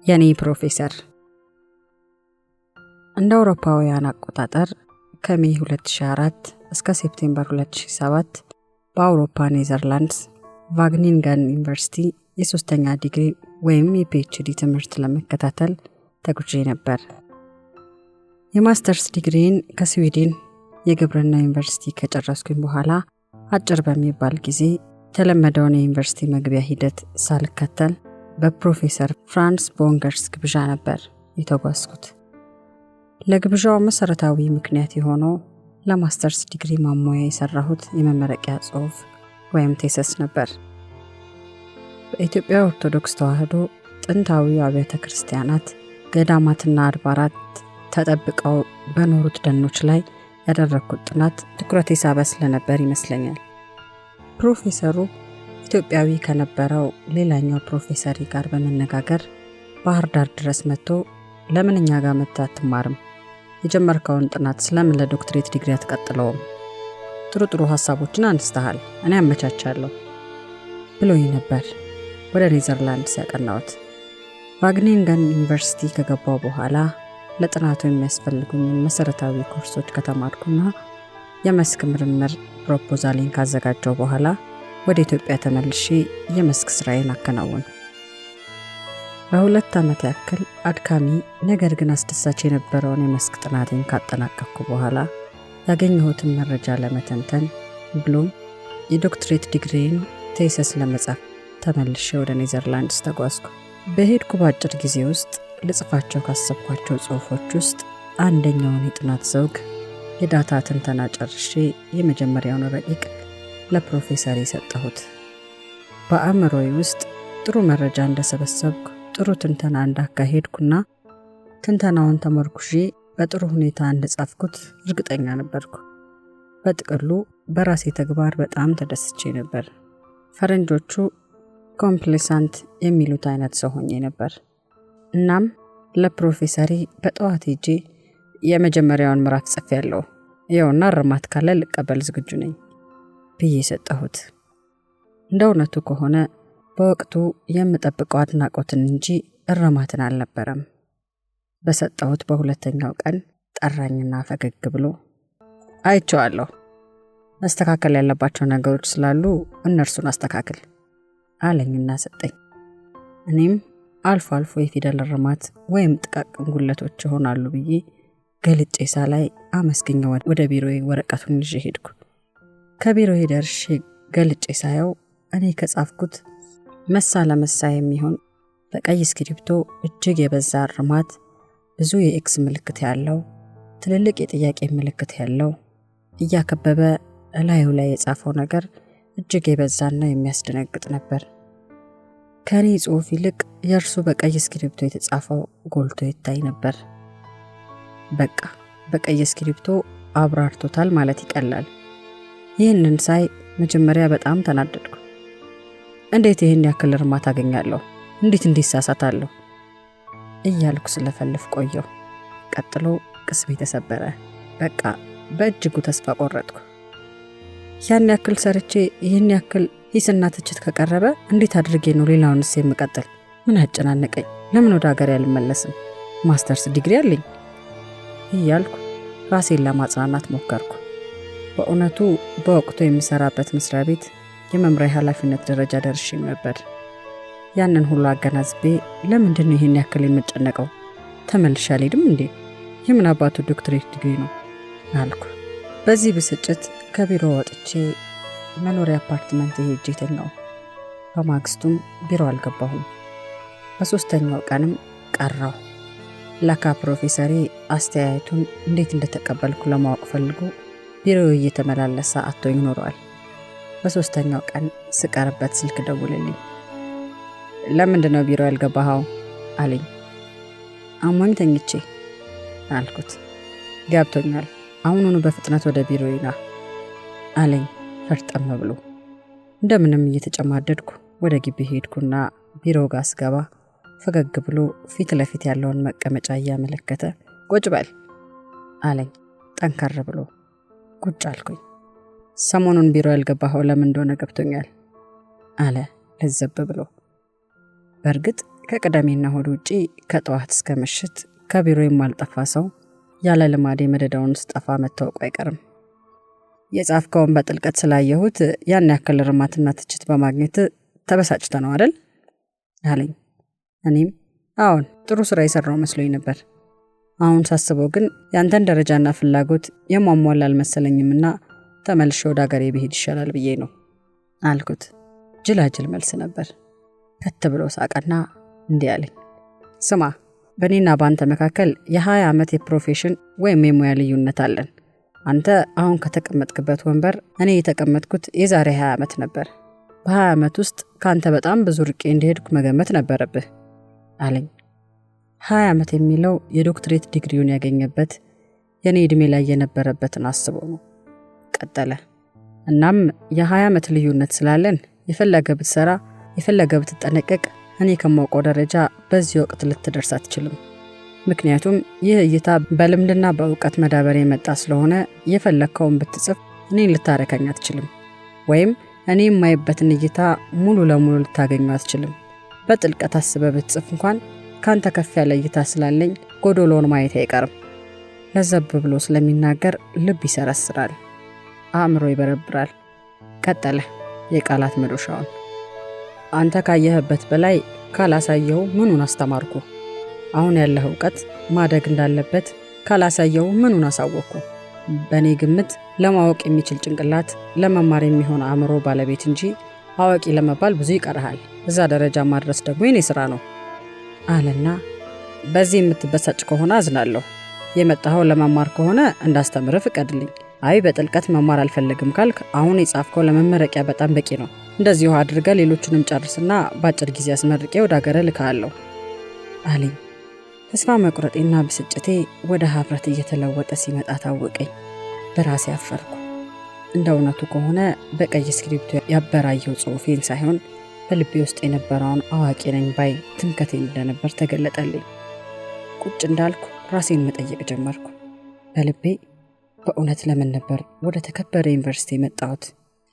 የኔ ፕሮፌሰር እንደ አውሮፓውያን አቆጣጠር ከሜይ 2004 እስከ ሴፕቴምበር 2007 በአውሮፓ ኔዘርላንድስ ቫግኒንገን ዩኒቨርሲቲ የሶስተኛ ዲግሪ ወይም የፒኤችዲ ትምህርት ለመከታተል ተጉዤ ነበር። የማስተርስ ዲግሪን ከስዊድን የግብርና ዩኒቨርሲቲ ከጨረስኩኝ በኋላ አጭር በሚባል ጊዜ የተለመደውን የዩኒቨርሲቲ መግቢያ ሂደት ሳልከተል በፕሮፌሰር ፍራንስ ቦንገርስ ግብዣ ነበር የተጓዝኩት። ለግብዣው መሰረታዊ ምክንያት የሆነው ለማስተርስ ዲግሪ ማሟያ የሰራሁት የመመረቂያ ጽሑፍ ወይም ቴሲስ ነበር። በኢትዮጵያ ኦርቶዶክስ ተዋሕዶ ጥንታዊ አብያተ ክርስቲያናት፣ ገዳማትና አድባራት ተጠብቀው በኖሩት ደኖች ላይ ያደረኩት ጥናት ትኩረት የሳበ ስለነበር ይመስለኛል። ፕሮፌሰሩ ኢትዮጵያዊ ከነበረው ሌላኛው ፕሮፌሰሪ ጋር በመነጋገር ባህር ዳር ድረስ መጥቶ ለምን እኛ ጋር መጥተህ አትማርም? የጀመርከውን ጥናት ስለምን ለዶክትሬት ዲግሪ አትቀጥለውም? ጥሩ ሐሳቦችን አንስተሃል፣ እኔ አመቻቻለሁ ብሎኝ ነበር ወደ ኔዘርላንድስ ያቀናሁት። ቫግኒንገን ዩኒቨርሲቲ ከገባው በኋላ ለጥናቱ የሚያስፈልጉኝን መሰረታዊ ኮርሶች ከተማርኩና የመስክ ምርምር ፕሮፖዛሌን ካዘጋጀው በኋላ ወደ ኢትዮጵያ ተመልሼ የመስክ ስራዬን አከናወንኩ። በ2 ዓመት ያክል አድካሚ ነገር ግን አስደሳች የነበረውን የመስክ ጥናቴን ካጠናቀቅኩ በኋላ ያገኘሁትን መረጃ ለመተንተን ብሎም የዶክትሬት ዲግሪን ቴሲስ ለመጻፍ ተመልሼ ወደ ኔዘርላንድስ ተጓዝኩ። በሄድኩ በአጭር ጊዜ ውስጥ ልጽፋቸው ካሰብኳቸው ጽሑፎች ውስጥ አንደኛውን የጥናት ዘውግ የዳታ ትንተና ጨርሼ የመጀመሪያውን ረቂቅ ለፕሮፌሰር የሰጠሁት። በአእምሮዬ ውስጥ ጥሩ መረጃ እንደሰበሰብኩ ጥሩ ትንተና እንዳካሄድኩና ትንተናውን ተመርኩዤ በጥሩ ሁኔታ እንደጻፍኩት እርግጠኛ ነበርኩ። በጥቅሉ በራሴ ተግባር በጣም ተደስቼ ነበር። ፈረንጆቹ ኮምፕሊሳንት የሚሉት አይነት ሰው ሆኜ ነበር። እናም ለፕሮፌሰሪ በጠዋት ሄጄ የመጀመሪያውን ምዕራፍ ጽፌያለሁ፣ ይኸውና እርማት ካለ ልቀበል ዝግጁ ነኝ ብዬ ሰጠሁት። እንደ እውነቱ ከሆነ በወቅቱ የምጠብቀው አድናቆትን እንጂ እርማትን አልነበረም። በሰጠሁት በሁለተኛው ቀን ጠራኝና ፈገግ ብሎ አይቼዋለሁ፣ መስተካከል ያለባቸው ነገሮች ስላሉ እነርሱን አስተካክል አለኝና ሰጠኝ። እኔም አልፎ አልፎ የፊደል እርማት ወይም ጥቃቅን ጉድለቶች ይሆናሉ ብዬ ገልጬ ሳላይ አመስግኜው ወደ ቢሮዬ ወረቀቱን ይዤ ሄድኩ። ከቢሮዬ ደርሼ ገልጬ ሳየው እኔ ከጻፍኩት መሳ ለመሳ የሚሆን በቀይ እስክሪብቶ እጅግ የበዛ እርማት፣ ብዙ የኤክስ ምልክት ያለው፣ ትልልቅ የጥያቄ ምልክት ያለው፣ እያከበበ እላዩ ላይ የጻፈው ነገር እጅግ የበዛና የሚያስደነግጥ ነበር። ከኔ ጽሑፍ ይልቅ የእርሱ በቀይ እስክሪብቶ የተጻፈው ጎልቶ ይታይ ነበር። በቃ በቀይ እስክሪብቶ አብራርቶታል ማለት ይቀላል። ይህንን ሳይ መጀመሪያ በጣም ተናደድኩ። እንዴት ይህን ያክል እርማት አገኛለሁ? እንዴት እንዲሳሳታለሁ እያልኩ ስለፈልፍ ቆየሁ። ቀጥሎ ቅስሜ ተሰበረ። በቃ በእጅጉ ተስፋ ቆረጥኩ። ያን ያክል ሰርቼ ይህን ያክል ሂስና ትችት ከቀረበ እንዴት አድርጌ ነው ሌላውንስ የምቀጥል? ምን አጨናነቀኝ? ለምን ወደ ሀገር ያልመለስም? ማስተርስ ዲግሪ አለኝ እያልኩ ራሴን ለማጽናናት ሞከርኩ። በእውነቱ በወቅቱ የሚሰራበት መስሪያ ቤት የመምሪያ ኃላፊነት ደረጃ ደርሼ ነበር። ያንን ሁሉ አገናዝቤ ለምንድን ነው ይሄን ያክል የምጨነቀው? ተመልሼ አልሄድም እንዴ? የምን አባቱ ዶክትሬት ዲግሪ ነው አልኩ። በዚህ ብስጭት ከቢሮ ወጥቼ መኖሪያ አፓርትመንት ሄጄ ተኛሁ። በማግስቱም ቢሮ አልገባሁም። በሶስተኛው ቀንም ቀረሁ። ለካ ፕሮፌሰሪ አስተያየቱን እንዴት እንደተቀበልኩ ለማወቅ ፈልጎ ቢሮ እየተመላለሰ አጥቶኝ ኖሯል። በሶስተኛው ቀን ስቀርበት ስልክ ደውልልኝ። ለምንድነው ቢሮ ያልገባኸው አለኝ። አሞኝ ተኝቼ አልኩት። ገብቶኛል፣ አሁኑኑ በፍጥነት ወደ ቢሮ ይና አለኝ ፈርጠም ብሎ። እንደምንም እየተጨማደድኩ ወደ ግቢ ሄድኩና ቢሮ ጋር ስገባ ፈገግ ብሎ ፊት ለፊት ያለውን መቀመጫ እያመለከተ ቁጭ በል አለኝ ጠንከር ብሎ። ቁጭ አልኩኝ። ሰሞኑን ቢሮ ያልገባኸው ለምን እንደሆነ ገብቶኛል አለ ለዘብ ብሎ። በእርግጥ ከቅዳሜና እሁድ ውጪ ከጠዋት እስከ ምሽት ከቢሮ የማልጠፋ ሰው ያለ ልማዴ መደዳውን ስጠፋ መታወቁ አይቀርም። የጻፍከውን በጥልቀት ስላየሁት ያን ያክል ርማትና ትችት በማግኘት ተበሳጭተ ነው አይደል አለኝ። እኔም አዎን ጥሩ ስራ የሰራው መስሎኝ ነበር። አሁን ሳስበው ግን ያንተን ደረጃና ፍላጎት የማሟላ አልመሰለኝምና ተመልሼ ወደ ሀገሬ ብሄድ ይሻላል ብዬ ነው አልኩት። ጅላጅል መልስ ነበር። ከት ብሎ ሳቀና እንዲህ አለኝ። ስማ፣ በእኔና በአንተ መካከል የ20 ዓመት የፕሮፌሽን ወይም የሙያ ልዩነት አለን። አንተ አሁን ከተቀመጥክበት ወንበር እኔ የተቀመጥኩት የዛሬ 20 ዓመት ነበር። በ20 ዓመት ውስጥ ካንተ በጣም ብዙ ርቄ እንደሄድኩ መገመት ነበረብህ አለኝ። 20 ዓመት የሚለው የዶክትሬት ዲግሪውን ያገኘበት የኔ እድሜ ላይ የነበረበትን አስቦ ነው። ቀጠለ። እናም የ20 ዓመት ልዩነት ስላለን የፈለገ ብትሰራ የፈለገ ብትጠነቀቅ እኔ ከማውቀው ደረጃ በዚህ ወቅት ልትደርስ አትችልም። ምክንያቱም ይህ እይታ በልምድና በእውቀት መዳበር የመጣ ስለሆነ የፈለግከውን ብትጽፍ እኔን ልታረካኝ አትችልም፣ ወይም እኔ የማይበትን እይታ ሙሉ ለሙሉ ልታገኙ አትችልም። በጥልቀት አስበህ ብትጽፍ እንኳን ካንተ ከፍ ያለ እይታ ስላለኝ ጎዶሎውን ማየት አይቀርም። ለዘብ ብሎ ስለሚናገር ልብ ይሰረስራል፣ አእምሮ ይበረብራል። ቀጠለ የቃላት መዶሻውን። አንተ ካየህበት በላይ ካላሳየው ምኑን አስተማርኩ? አሁን ያለው ዕውቀት ማደግ እንዳለበት ካላሳየው ምኑን አሳወቅኩ? በእኔ ግምት ለማወቅ የሚችል ጭንቅላት፣ ለመማር የሚሆን አእምሮ ባለቤት እንጂ አዋቂ ለመባል ብዙ ይቀርሃል። እዛ ደረጃ ማድረስ ደግሞ የኔ ስራ ነው አለና በዚህ የምትበሳጭ ከሆነ አዝናለሁ። የመጣኸው ለመማር ከሆነ እንዳስተምርህ ፍቀድልኝ። አይ በጥልቀት መማር አልፈልግም ካልክ አሁን የጻፍከው ለመመረቂያ በጣም በቂ ነው። እንደዚሁ አድርገህ ሌሎቹንም ጨርስና በአጭር ጊዜ አስመርቄ ወደ ሀገር ልካለሁ አለኝ። ተስፋ መቁረጤና ብስጭቴ ወደ ሀፍረት እየተለወጠ ሲመጣ ታወቀኝ። በራሴ አፈርኩ። እንደ እውነቱ ከሆነ በቀይ እስክሪብቶ ያበራየው ጽሑፌን ሳይሆን በልቤ ውስጥ የነበረውን አዋቂ ነኝ ባይ ትምከቴን እንደነበር ተገለጠልኝ። ቁጭ እንዳልኩ ራሴን መጠየቅ ጀመርኩ። በልቤ በእውነት ለምን ነበር ወደ ተከበረ ዩኒቨርሲቲ የመጣሁት?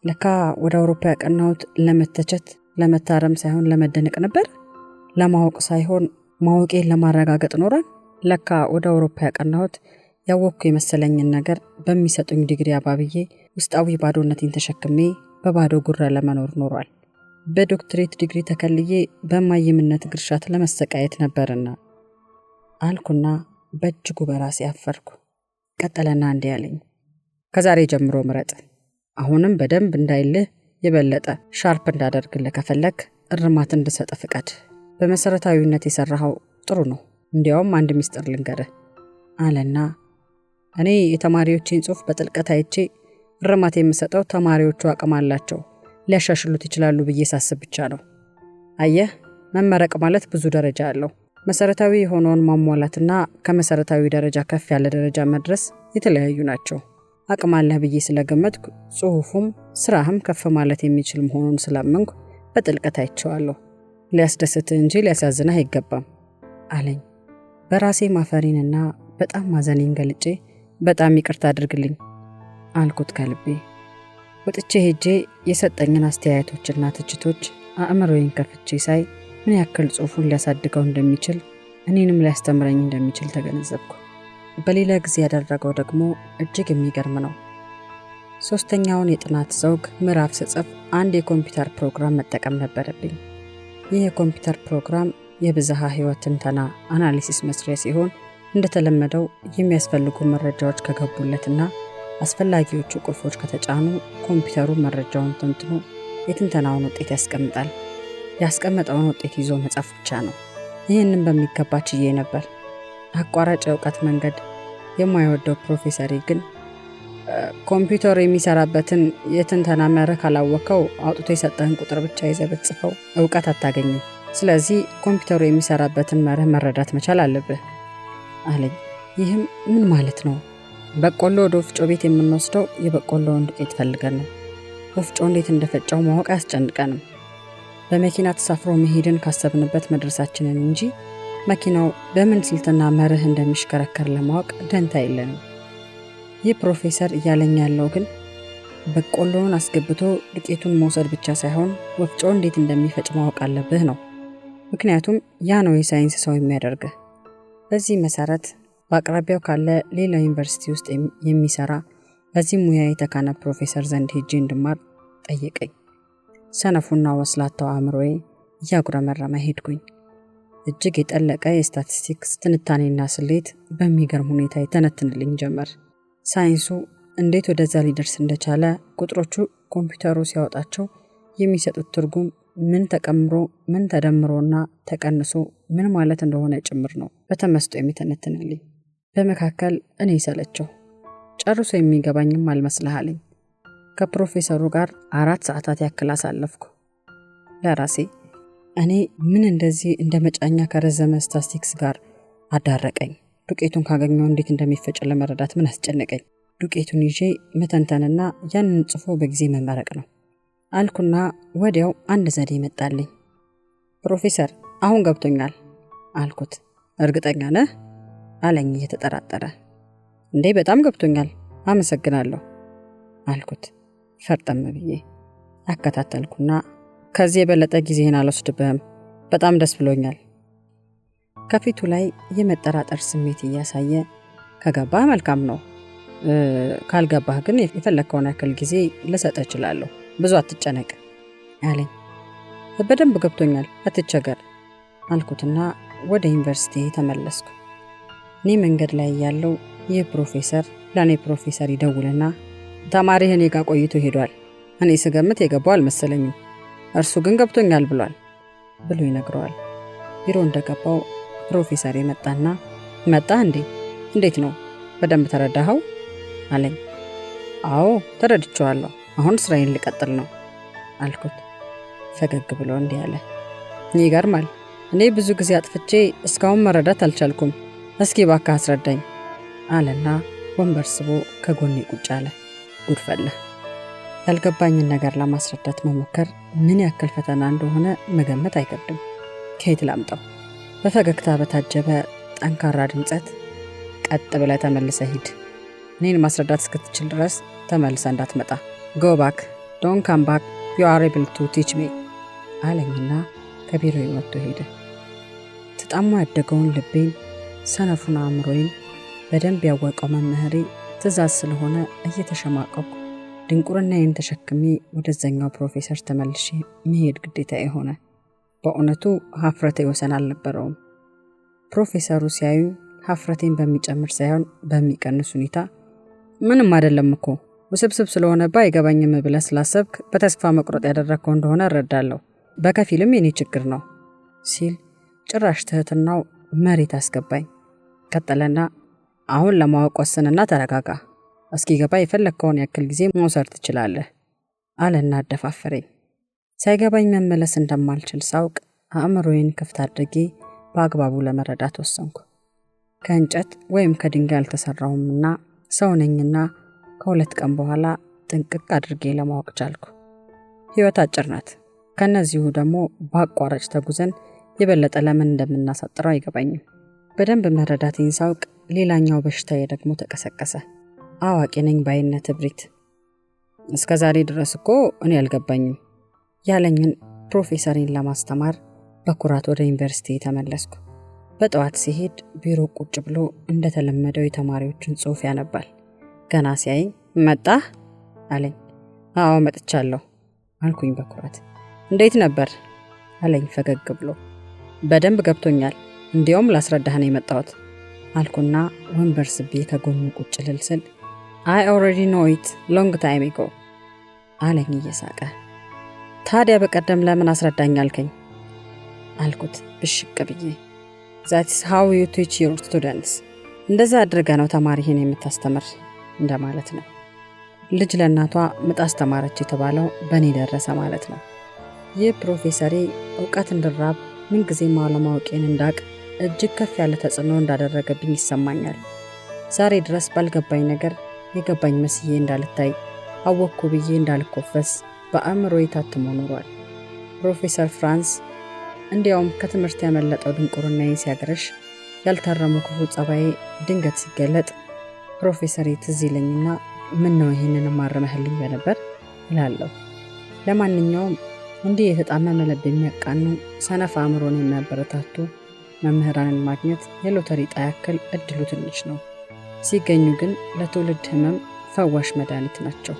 ለካ ወደ አውሮፓ ያቀናሁት ለመተቸት ለመታረም ሳይሆን ለመደነቅ ነበር። ለማወቅ ሳይሆን ማወቄን ለማረጋገጥ ኖሯል። ለካ ወደ አውሮፓ ያቀናሁት ያወቅኩ የመሰለኝን ነገር በሚሰጡኝ ዲግሪ አባብዬ ውስጣዊ ባዶነቴን ተሸክሜ በባዶ ጉራ ለመኖር ኖሯል። በዶክትሬት ዲግሪ ተከልዬ በማይምነት ግርሻት ለመሰቃየት ነበርና አልኩና በእጅጉ በራሴ አፈርኩ። ቀጠለና እንዲህ አለኝ። ከዛሬ ጀምሮ ምረጥ። አሁንም በደንብ እንዳይልህ የበለጠ ሻርፕ እንዳደርግልህ ከፈለክ እርማት እንድሰጥ ፍቀድ። በመሰረታዊነት የሰራኸው ጥሩ ነው። እንዲያውም አንድ ሚስጥር ልንገርህ አለና እኔ የተማሪዎችን ጽሑፍ በጥልቀት አይቼ እርማት የምሰጠው ተማሪዎቹ አቅም አላቸው ሊያሻሽሉት ይችላሉ ብዬ ሳስብ ብቻ ነው። አየህ፣ መመረቅ ማለት ብዙ ደረጃ አለው። መሰረታዊ የሆነውን ማሟላትና ከመሰረታዊ ደረጃ ከፍ ያለ ደረጃ መድረስ የተለያዩ ናቸው። አቅም አለህ ብዬ ስለገመትኩ ጽሑፉም ስራህም ከፍ ማለት የሚችል መሆኑን ስላመንኩ በጥልቀት አይቼዋለሁ። ሊያስደስትህ እንጂ ሊያሳዝንህ አይገባም አለኝ። በራሴ ማፈሪንና በጣም ማዘኔን ገልጬ በጣም ይቅርታ አድርግልኝ አልኩት ከልቤ። ወጥቼ ሄጄ የሰጠኝን አስተያየቶችና ትችቶች አእምሮዬን ከፍቼ ሳይ ምን ያክል ጽሑፉን ሊያሳድገው እንደሚችል እኔንም ሊያስተምረኝ እንደሚችል ተገነዘብኩ። በሌላ ጊዜ ያደረገው ደግሞ እጅግ የሚገርም ነው። 3ኛውን የጥናት ዘውግ ምዕራፍ ስጽፍ አንድ የኮምፒውተር ፕሮግራም መጠቀም ነበረብኝ። ይህ የኮምፒውተር ፕሮግራም የብዝሃ ሕይወት ትንተና አናሊሲስ መስሪያ ሲሆን እንደተለመደው የሚያስፈልጉ መረጃዎች ከገቡለትና አስፈላጊዎቹ ቁልፎች ከተጫኑ ኮምፒውተሩ መረጃውን ተንትኖ የትንተናውን ውጤት ያስቀምጣል። ያስቀመጠውን ውጤት ይዞ መጻፍ ብቻ ነው። ይህንን በሚገባ ችዬ ነበር። አቋራጭ የእውቀት መንገድ የማይወደው ፕሮፌሰሬ ግን ኮምፒውተር የሚሰራበትን የትንተና መርህ ካላወቀው አውጥቶ የሰጠህን ቁጥር ብቻ ይዘህ ብትጽፈው እውቀት አታገኝም። ስለዚህ ኮምፒውተሩ የሚሰራበትን መርህ መረዳት መቻል አለብህ አለኝ። ይህም ምን ማለት ነው? በቆሎ ወደ ወፍጮ ቤት የምንወስደው የበቆሎውን ዱቄት ፈልገን ነው። ወፍጮ እንዴት እንደፈጨው ማወቅ አያስጨንቀንም። በመኪና ተሳፍሮ መሄድን ካሰብንበት መድረሳችንን እንጂ መኪናው በምን ስልትና መርህ እንደሚሽከረከር ለማወቅ ደንታ የለንም። ይህ ፕሮፌሰር እያለኝ ያለው ግን በቆሎውን አስገብቶ ዱቄቱን መውሰድ ብቻ ሳይሆን ወፍጮ እንዴት እንደሚፈጭ ማወቅ አለብህ ነው። ምክንያቱም ያ ነው የሳይንስ ሰው የሚያደርገው። በዚህ መሰረት በአቅራቢያው ካለ ሌላ ዩኒቨርሲቲ ውስጥ የሚሰራ በዚህ ሙያ የተካነ ፕሮፌሰር ዘንድ ሄጄ እንድማር ጠየቀኝ። ሰነፉና ወስላታው አእምሮዬ እያጉረመረመ ሄድኩኝ። እጅግ የጠለቀ የስታቲስቲክስ ትንታኔና ስሌት በሚገርም ሁኔታ የተነትንልኝ ጀመር። ሳይንሱ እንዴት ወደዛ ሊደርስ እንደቻለ፣ ቁጥሮቹ ኮምፒውተሩ ሲያወጣቸው የሚሰጡት ትርጉም ምን ተቀምሮ ምን ተደምሮና ተቀንሶ ምን ማለት እንደሆነ ጭምር ነው በተመስጦ የሚተነትንልኝ። በመካከል እኔ ሰለቸው ጨርሶ የሚገባኝም አልመስልሃለኝ። ከፕሮፌሰሩ ጋር 4 ሰዓታት ያክል አሳለፍኩ። ለራሴ እኔ ምን እንደዚህ እንደ መጫኛ ከረዘመ ስታቲስቲክስ ጋር አዳረቀኝ? ዱቄቱን ካገኘው እንዴት እንደሚፈጭ ለመረዳት ምን አስጨነቀኝ? ዱቄቱን ይዤ መተንተንና ያንን ጽፎ በጊዜ መመረቅ ነው አልኩና ወዲያው አንድ ዘዴ መጣልኝ። ፕሮፌሰር አሁን ገብቶኛል አልኩት። እርግጠኛ ነህ አለኝ እየተጠራጠረ። እንዴ በጣም ገብቶኛል አመሰግናለሁ አልኩት ፈርጠም ብዬ። አከታተልኩና ከዚህ የበለጠ ጊዜህን አልወስድብህም፣ በጣም ደስ ብሎኛል። ከፊቱ ላይ የመጠራጠር ስሜት እያሳየ ከገባህ መልካም ነው፣ ካልገባህ ግን የፈለከውን ያክል ጊዜ ልሰጥህ እችላለሁ፣ ብዙ አትጨነቅ አለኝ። በደንብ ገብቶኛል አትቸገር አልኩትና ወደ ዩኒቨርሲቲ ተመለስኩ። እኔ መንገድ ላይ ያለው ይህ ፕሮፌሰር ለኔ ፕሮፌሰር ይደውልና ተማሪህ እኔ ጋር ቆይቶ ሄዷል፣ እኔ ስገምት የገባው አልመሰለኝም፣ እርሱ ግን ገብቶኛል ብሏል ብሎ ይነግረዋል። ቢሮ እንደገባው ፕሮፌሰር መጣና መጣህ እንዴ? እንዴት ነው በደንብ ተረዳኸው አለኝ። አዎ ተረድቼዋለሁ፣ አሁን ስራዬን ልቀጥል ነው አልኩት። ፈገግ ብሎ እንዲህ አለ፣ ይገርማል፣ እኔ ብዙ ጊዜ አጥፍቼ እስካሁን መረዳት አልቻልኩም፣ እስኪ እባክህ አስረዳኝ አለና ወንበር ስቦ ከጎኔ ቁጭ አለ። ጉድፈላ ያልገባኝን ነገር ለማስረዳት መሞከር ምን ያክል ፈተና እንደሆነ መገመት አይከብድም። ከየት ላምጣው? በፈገግታ በታጀበ ጠንካራ ድምጸት ቀጥ ብለህ ተመልሰህ ሂድ፣ እኔን ማስረዳት እስክትችል ድረስ ተመልሰ እንዳትመጣ፣ go back, don't come back, you are able to teach me አለኝና ከቢሮ ወጥቶ ሄደ። ተጣሞ ያደገውን ልቤን፣ ሰነፉን አእምሮዬን በደንብ ያወቀው መምህሬ ትእዛዝ ስለሆነ እየተሸማቀቁ ድንቁርናዬን ተሸክሜ ወደዛኛው ፕሮፌሰር ተመልሼ መሄድ ግዴታ የሆነ። በእውነቱ ሀፍረቴ ወሰን አልነበረውም። ፕሮፌሰሩ ሲያዩ ሀፍረቴን በሚጨምር ሳይሆን በሚቀንስ ሁኔታ ምንም አይደለም እኮ ውስብስብ ስለሆነ ባይገባኝም ብለህ ስላሰብክ በተስፋ መቁረጥ ያደረግከው እንደሆነ እረዳለሁ፣ በከፊልም የኔ ችግር ነው ሲል ጭራሽ ትህትናው መሬት አስገባኝ። ቀጠለና አሁን ለማወቅ ወስንና ተረጋጋ፣ እስኪገባ የፈለግከውን ያክል ጊዜ መውሰድ ትችላለህ አለና አደፋፈረኝ። ሳይገባኝ መመለስ እንደማልችል ሳውቅ አእምሮዬን ክፍት አድርጌ በአግባቡ ለመረዳት ወሰንኩ። ከእንጨት ወይም ከድንጋይ አልተሰራሁምና ሰው ነኝና ከ2 ቀን በኋላ ጥንቅቅ አድርጌ ለማወቅ ቻልኩ። ህይወት አጭር ናት። ከነዚሁ ደግሞ በአቋራጭ ተጉዘን የበለጠ ለምን እንደምናሳጥረው አይገባኝም። በደንብ መረዳቴን ሳውቅ ሌላኛው በሽታዬ ደግሞ ተቀሰቀሰ። አዋቂ ነኝ ባይነት እብሪት። እስከ ዛሬ ድረስ እኮ እኔ አልገባኝም ያለኝን ፕሮፌሰሪን ለማስተማር በኩራት ወደ ዩኒቨርሲቲ ተመለስኩ። በጠዋት ሲሄድ ቢሮ ቁጭ ብሎ እንደተለመደው የተማሪዎችን ጽሑፍ ያነባል። ገና ሲያየኝ መጣህ አለኝ። አዎ መጥቻለሁ አልኩኝ በኩራት። እንዴት ነበር አለኝ ፈገግ ብሎ። በደንብ ገብቶኛል፣ እንዲያውም ላስረዳህ ነው የመጣሁት አልኩና ወንበር ስቤ ከጎኑ ቁጭ ልል ስል I already know it long time ago አለኝ እየሳቀ። ታዲያ በቀደም ለምን አስረዳኝ አልከኝ አልኩት ብሽቅ ብዬ። That's how you teach your students። እንደዛ አድርገህ ነው ተማሪህን የምታስተምር እንደማለት ነው። ልጅ ለእናቷ ምጥ አስተማረች የተባለው በእኔ ደረሰ ማለት ነው። ይህ ፕሮፌሰሬ እውቀት እንድራብ ምንጊዜም አለማወቄን እንዳቅ እጅግ ከፍ ያለ ተጽዕኖ እንዳደረገብኝ ይሰማኛል። ዛሬ ድረስ ባልገባኝ ነገር የገባኝ መስዬ እንዳልታይ፣ አወቅኩ ብዬ እንዳልኮፈስ በአእምሮዬ ታትሞ ኖሯል። ፕሮፌሰር ፍራንስ እንዲያውም ከትምህርት ያመለጠው ድንቁርናዬ ሲያገረሽ፣ ያልታረሙ ክፉ ጸባዬ ድንገት ሲገለጥ ፕሮፌሰሬ ትዝ ይለኝና ምን ነው ይሄንን ማረመህልኝ በነበር እላለሁ። ለማንኛውም እንዲህ የተጣመመ ልብ የሚያቃኑ ሰነፍ አእምሮን የሚያበረታቱ መምህራንን ማግኘት የሎተሪ ዕጣ ያክል እድሉ ትንሽ ነው። ሲገኙ ግን ለትውልድ ህመም ፈዋሽ መድኃኒት ናቸው።